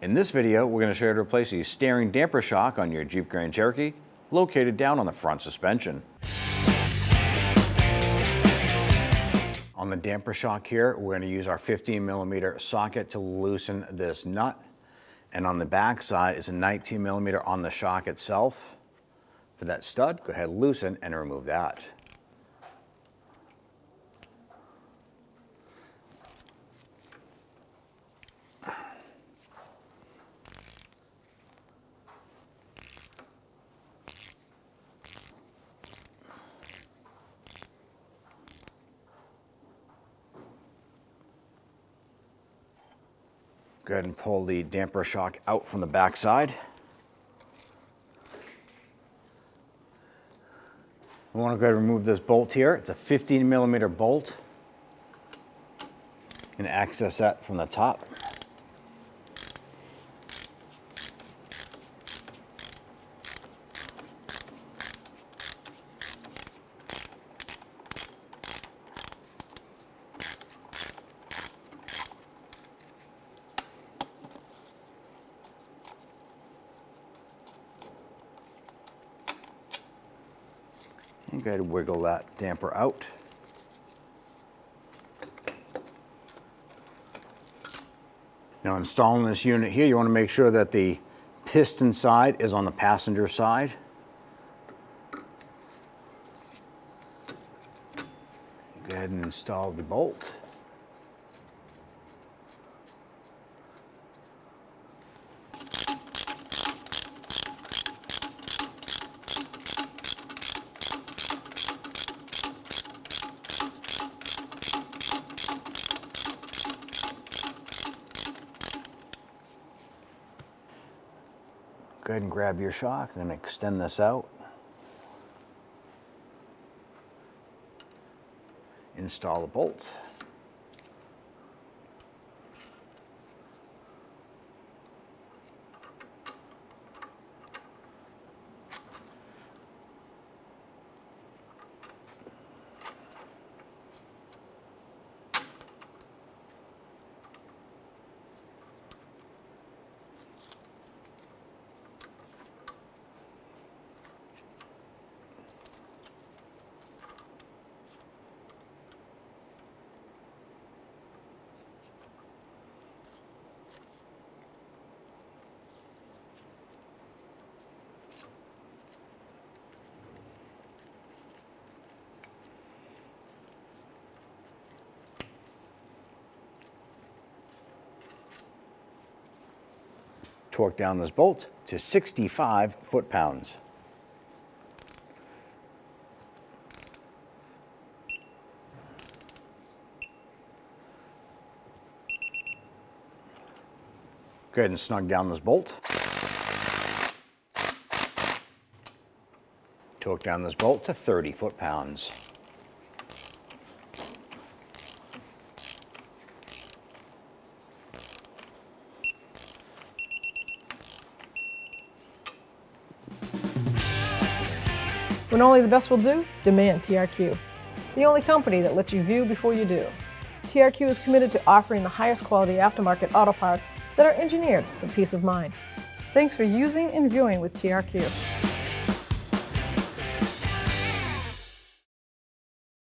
In this video, we're going to show you how to replace the steering damper shock on your Jeep Grand Cherokee, located down on the front suspension. On the damper shock here, we're going to use our 15mm socket to loosen this nut. And on the back side is a 19mm on the shock itself. For that stud, go ahead, loosen and remove that. Go ahead and pull the damper shock out from the back side. We want to go ahead and remove this bolt here. It's a 15mm bolt. And access that from the top. And go ahead and wiggle that damper out. Now, installing this unit here, you want to make sure that the piston side is on the passenger side. Go ahead and install the bolt. Go ahead and grab your shock and extend this out. Install the bolt. Torque down this bolt to 65 foot-pounds. Go ahead and snug down this bolt. Torque down this bolt to 30 foot-pounds. When only the best will do, demand TRQ. The only company that lets you view before you do. TRQ is committed to offering the highest quality aftermarket auto parts that are engineered for peace of mind. Thanks for using and viewing with TRQ.